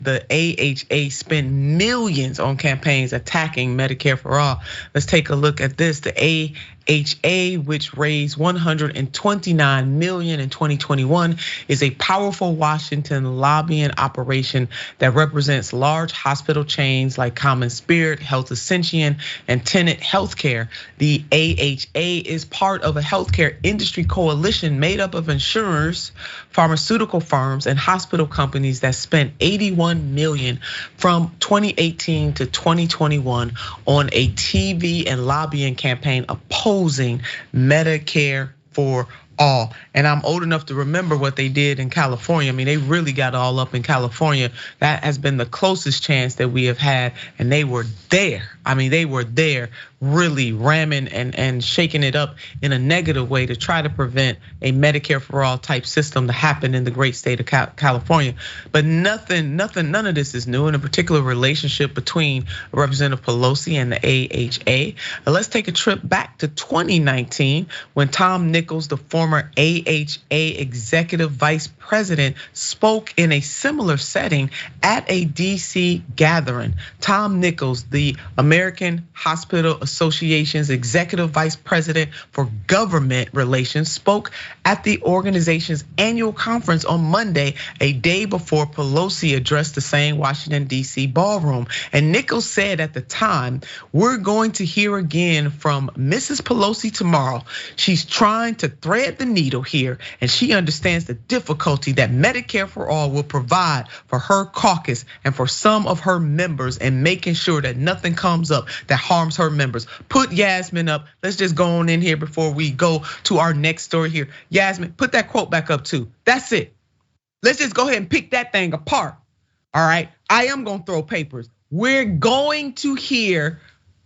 the AHA spent millions on campaigns attacking Medicare for All. Let's take a look at this. The AHA, which raised $129 million in 2021, is a powerful Washington lobbying operation that represents large hospital chains like CommonSpirit, Health Ascension, and Tenet Healthcare. The AHA is part of a healthcare industry coalition made up of insurers, pharmaceutical firms, and hospital companies that spent $81 million from 2018 to 2021 on a TV and lobbying campaign opposing Medicare for All. And I'm old enough to remember what they did in California. I mean, they really got all up in California. That has been the closest chance that we have had, and they were there. I mean, they were there really ramming and shaking it up in a negative way to try to prevent a Medicare for All type system to happen in the great state of California. But none of this is new, in a particular relationship between Representative Pelosi and the AHA. Let's take a trip back to 2019 when Tom Nichols, the former AHA executive vice president, spoke in a similar setting at a DC gathering. Tom Nichols, the American Hospital Association's executive vice president for government relations, spoke at the organization's annual conference on Monday, a day before Pelosi addressed the same Washington, DC ballroom. And Nichols said at the time, "We're going to hear again from Mrs. Pelosi tomorrow. She's trying to thread the needle here, and she understands the difficulty that Medicare for All will provide for her caucus and for some of her members, and making sure that nothing comes up that harms her members." Put Yasmin up. Let's just go on in here before we go to our next story here. Yasmin, put that quote back up too. That's it. Let's just go ahead and pick that thing apart. All right, I am gonna throw papers. We're going to hear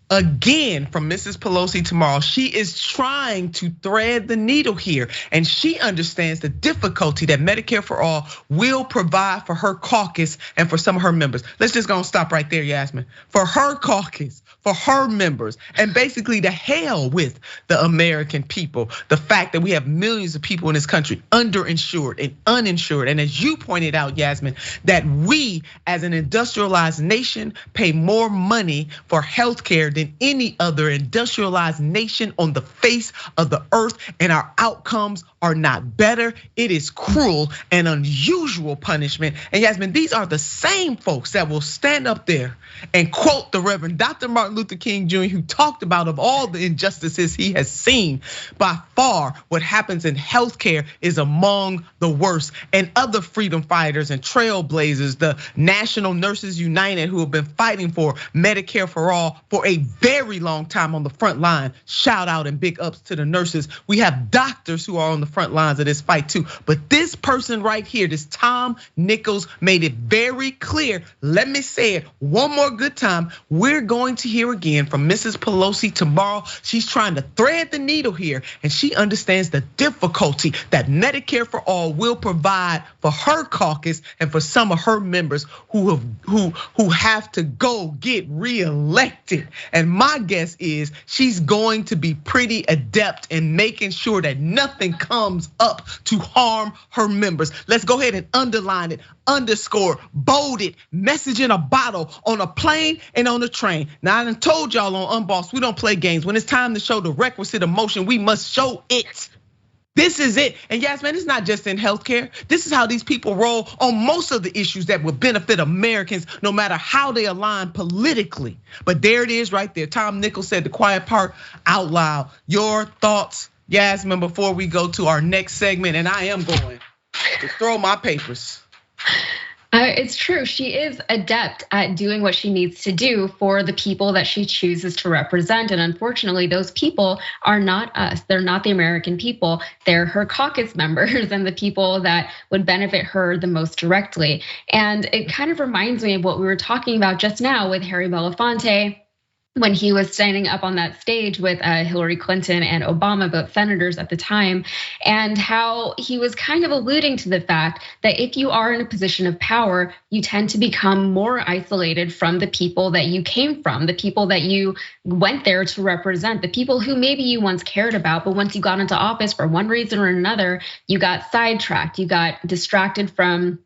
again from Mrs. Pelosi tomorrow. She is trying to thread the needle here, and she understands the difficulty that Medicare for All will provide for her caucus and for some of her members. Let's just go and stop right there, Yasmin. For her caucus, for her members, and basically to hell with the American people. The fact that we have millions of people in this country underinsured and uninsured. And as you pointed out, Yasmin, that we as an industrialized nation pay more money for healthcare than any other industrialized nation on the face of the earth, and our outcomes are not better. It is cruel and unusual punishment. And Yasmin, these are the same folks that will stand up there and quote the Reverend Dr. Martin Luther King Jr., who talked about, of all the injustices he has seen, by far what happens in healthcare is among the worst. And other freedom fighters and trailblazers, the National Nurses United, who have been fighting for Medicare for All for a very long time on the front line. Shout out and big ups to the nurses. We have doctors who are on the front lines of this fight too. But this person right here, this Tom Nichols, made it very clear. Let me say it one more good time. We're going to hear again from Mrs. Pelosi tomorrow. She's trying to thread the needle here, and she understands the difficulty that Medicare for All will provide for her caucus and for some of her members who have to go get reelected. And my guess is she's going to be pretty adept in making sure that nothing comes up to harm her members. Let's go ahead and underline it, underscore, bold it, message in a bottle, on a plane and on a train. Now I done told y'all on Unbossed, we don't play games. When it's time to show the requisite emotion, we must show it. This is it. And Yasmin, it's not just in healthcare. This is how these people roll on most of the issues that will benefit Americans, no matter how they align politically. But there it is right there. Tom Nichols said the quiet part out loud. Your thoughts, Yasmin, before we go to our next segment, and I am going to throw my papers. It's true. She is adept at doing what she needs to do for the people that she chooses to represent. And unfortunately, those people are not us. They're not the American people. They're her caucus members and the people that would benefit her the most directly. And it kind of reminds me of what we were talking about just now with Harry Belafonte, when he was standing up on that stage with Hillary Clinton and Obama, both senators at the time, and how he was kind of alluding to the fact that if you are in a position of power, you tend to become more isolated from the people that you came from, the people that you went there to represent, the people who maybe you once cared about, but once you got into office for one reason or another, you got sidetracked, you got distracted from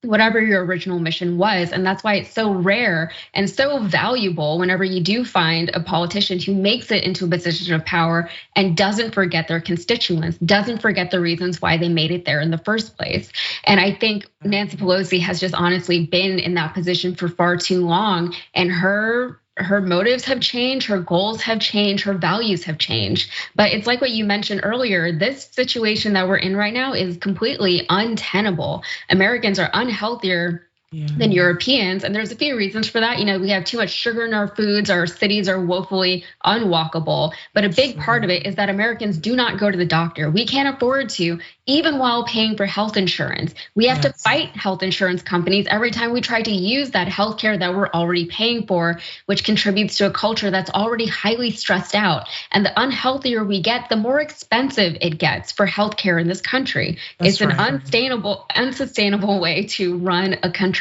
whatever your original mission was. And that's why it's so rare and so valuable whenever you do find a politician who makes it into a position of power and doesn't forget their constituents, doesn't forget the reasons why they made it there in the first place. And I think Nancy Pelosi has just honestly been in that position for far too long, and her motives have changed, her goals have changed, her values have changed. But it's like what you mentioned earlier, this situation that we're in right now is completely untenable. Americans are unhealthier than Europeans. And there's a few reasons for that. We have too much sugar in our foods, our cities are woefully unwalkable. But a big part of it is that Americans do not go to the doctor. We can't afford to, even while paying for health insurance. We have to fight health insurance companies every time we try to use that healthcare that we're already paying for, which contributes to a culture that's already highly stressed out. And the unhealthier we get, the more expensive it gets for healthcare in this country. It's an unsustainable way to run a country.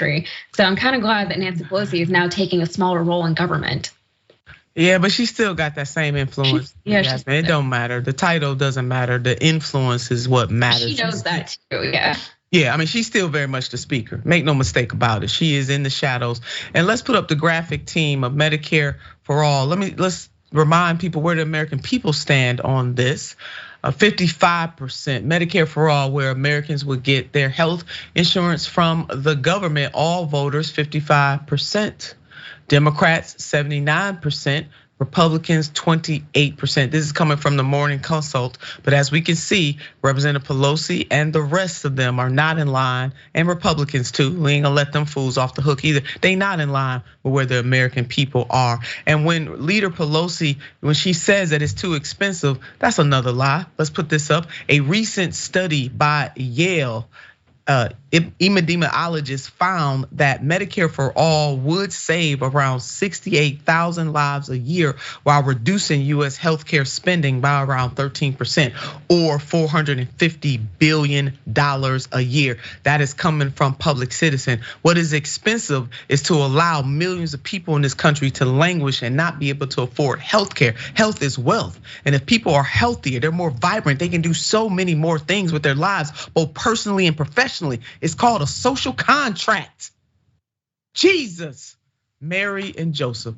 So I'm kind of glad that Nancy Pelosi is now taking a smaller role in government. Yeah, but she still got that same influence. Yasmin. It don't matter. The title doesn't matter. The influence is what matters. She knows that too, yeah. Yeah, I mean, she's still very much the speaker. Make no mistake about it. She is in the shadows. And let's put up the graphic team of Medicare for All. Let's remind people where the American people stand on this. 55% Medicare for All, where Americans would get their health insurance from the government. All voters, 55%. Democrats, 79%. Republicans, 28%. This is coming from the Morning Consult. But as we can see, Representative Pelosi and the rest of them are not in line, and Republicans too. We ain't gonna let them fools off the hook either. They not in line with where the American people are. And when Leader Pelosi, when she says that it's too expensive, that's another lie. Let's put this up. A recent study by Yale, epidemiologists found that Medicare for All would save around 68,000 lives a year while reducing US healthcare spending by around 13%, or $450 billion a year. That is coming from public citizen. What is expensive is to allow millions of people in this country to languish and not be able to afford healthcare. Health is wealth. And if people are healthier, they're more vibrant, they can do so many more things with their lives, both personally and professionally. It's called a social contract. Jesus, Mary and Joseph.